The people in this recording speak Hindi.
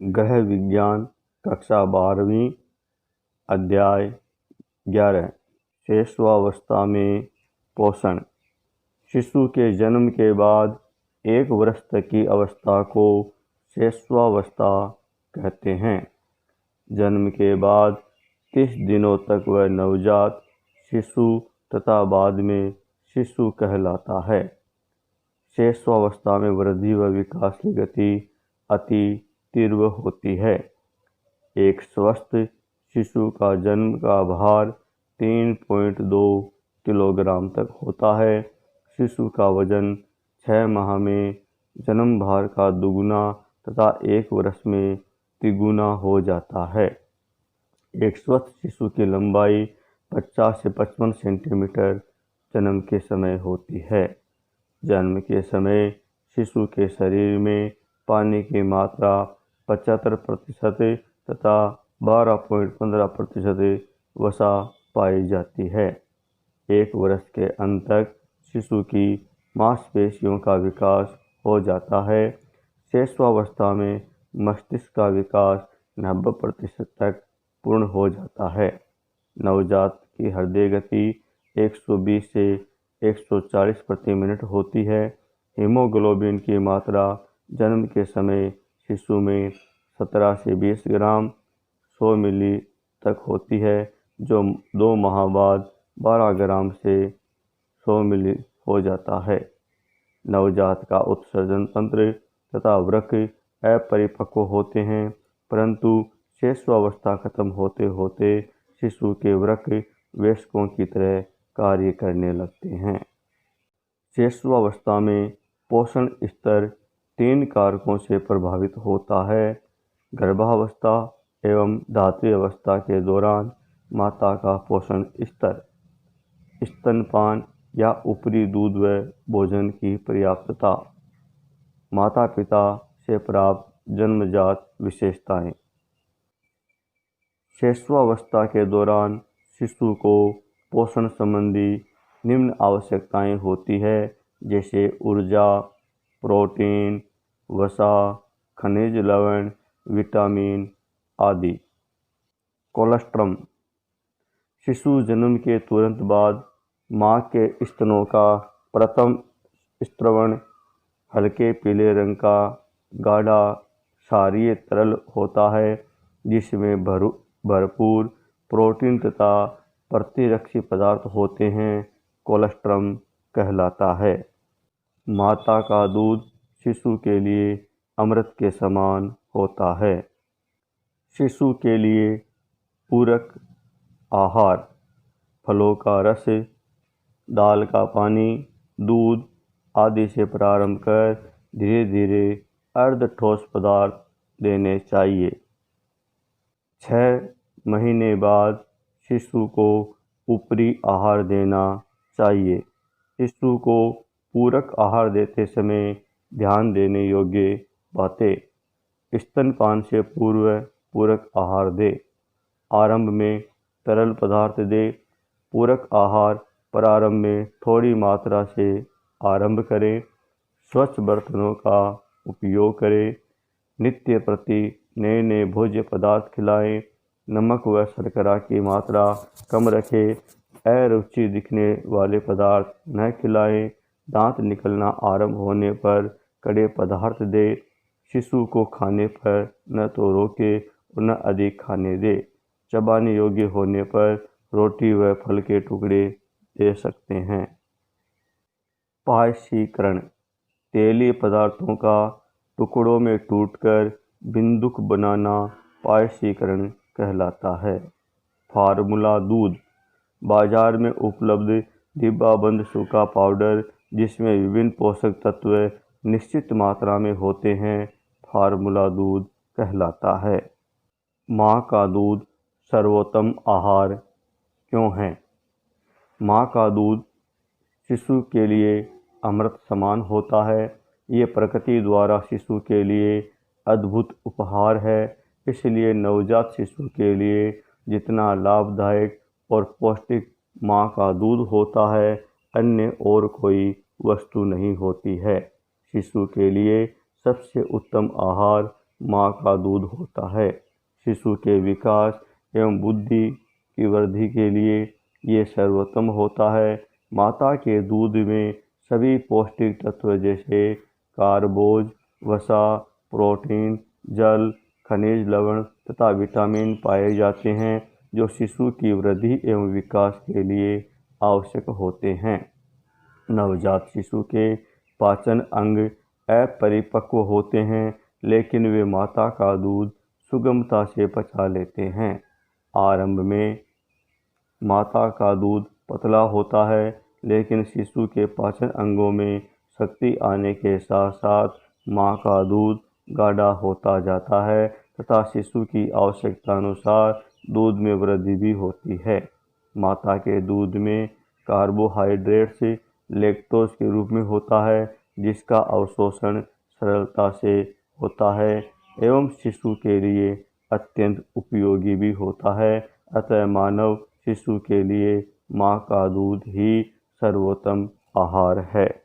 गृह विज्ञान कक्षा 12वीं अध्याय 11 शैशवावस्था में पोषण। शिशु के जन्म के बाद 1 वर्ष तक की अवस्था को शैशवावस्था कहते हैं। जन्म के बाद 30 दिनों तक वह नवजात शिशु तथा बाद में शिशु कहलाता है। शैशवावस्था में वृद्धि व विकास की गति अति तीव्र होती है। एक स्वस्थ शिशु का जन्म का भार 3.2 किलोग्राम तक होता है। शिशु का वजन 6 माह में जन्म भार का दुगुना तथा 1 वर्ष में तिगुना हो जाता है। एक स्वस्थ शिशु की लंबाई 50 से 55 सेंटीमीटर जन्म के समय होती है। जन्म के समय शिशु के शरीर में पानी की मात्रा 75% तथा 12.15% वसा पाई जाती है। 1 वर्ष के अंत तक शिशु की मांसपेशियों का विकास हो जाता है। शैशवावस्था में मस्तिष्क का विकास 90% तक पूर्ण हो जाता है। नवजात की हृदय गति 120 से 140 प्रति मिनट होती है। हीमोग्लोबिन की मात्रा जन्म के समय शिशु में 17 से 20 ग्राम 100 मिली तक होती है, जो 2 माह बाद 12 ग्राम से 100 मिली हो जाता है। नवजात का उत्सर्जन तंत्र तथा वृक्क अपरिपक्व होते हैं, परंतु शैशवावस्था खत्म होते होते शिशु के वृक्क वयस्कों की तरह कार्य करने लगते हैं। शैशवावस्था में पोषण स्तर 3 कारकों से प्रभावित होता है। गर्भावस्था एवं धात्री अवस्था के दौरान माता का पोषण स्तर, स्तनपान या ऊपरी दूध व भोजन की पर्याप्तता, माता पिता से प्राप्त जन्मजात विशेषताएं। शैशवावस्था के दौरान शिशु को पोषण संबंधी निम्न आवश्यकताएं होती है, जैसे ऊर्जा, प्रोटीन, वसा, खनिज लवण, विटामिन आदि। कोलेस्ट्रम। शिशु जन्म के तुरंत बाद मां के स्तनों का प्रथम स्रवण हल्के पीले रंग का गाढ़ा क्षारीय तरल होता है, जिसमें भरपूर प्रोटीन तथा प्रतिरक्षी पदार्थ होते हैं। कोलेस्ट्रम कहलाता है। माता का दूध शिशु के लिए अमृत के समान होता है। शिशु के लिए पूरक आहार फलों का रस, दाल का पानी, दूध आदि से प्रारंभ कर धीरे धीरे अर्ध ठोस पदार्थ देने चाहिए। 6 महीने बाद शिशु को ऊपरी आहार देना चाहिए। शिशु को पूरक आहार देते समय ध्यान देने योग्य बातें: स्तनपान से पूर्व पूरक आहार दे। आरंभ में तरल पदार्थ दे। पूरक आहार प्रारंभ में थोड़ी मात्रा से आरंभ करें। स्वच्छ बर्तनों का उपयोग करें। नित्य प्रति नए नए भोज्य पदार्थ खिलाएं। नमक व शर्करा की मात्रा कम रखें। अरुचि दिखने वाले पदार्थ न खिलाएं। दांत निकलना आरंभ होने पर कड़े पदार्थ दे। शिशु को खाने पर न तो रोके और न अधिक खाने दे। चबाने योग्य होने पर रोटी व फल के टुकड़े दे सकते हैं। पायसीकरण। तेलीय पदार्थों का टुकड़ों में टूटकर बिंदुक बनाना पायसीकरण कहलाता है। फार्मूला दूध। बाजार में उपलब्ध डिब्बाबंद सूखा पाउडर, जिसमें विभिन्न पोषक तत्व निश्चित मात्रा में होते हैं, फार्मूला दूध कहलाता है। माँ का दूध सर्वोत्तम आहार क्यों है? माँ का दूध शिशु के लिए अमृत समान होता है। ये प्रकृति द्वारा शिशु के लिए अद्भुत उपहार है। इसलिए नवजात शिशु के लिए जितना लाभदायक और पौष्टिक माँ का दूध होता है, अन्य और कोई वस्तु नहीं होती है। शिशु के लिए सबसे उत्तम आहार माँ का दूध होता है। शिशु के विकास एवं बुद्धि की वृद्धि के लिए ये सर्वोत्तम होता है। माता के दूध में सभी पौष्टिक तत्व जैसे कार्बोज, वसा, प्रोटीन, जल, खनिज लवण तथा विटामिन पाए जाते हैं, जो शिशु की वृद्धि एवं विकास के लिए आवश्यक होते हैं। नवजात शिशु के पाचन अंग अपरिपक्व होते हैं, लेकिन वे माता का दूध सुगमता से पचा लेते हैं। आरंभ में माता का दूध पतला होता है, लेकिन शिशु के पाचन अंगों में शक्ति आने के साथ साथ माँ का दूध गाढ़ा होता जाता है तथा शिशु की आवश्यकता अनुसार दूध में वृद्धि भी होती है। माता के दूध में कार्बोहाइड्रेट्स लैक्टोज के रूप में होता है, जिसका अवशोषण सरलता से होता है एवं शिशु के लिए अत्यंत उपयोगी भी होता है। अतः मानव शिशु के लिए माँ का दूध ही सर्वोत्तम आहार है।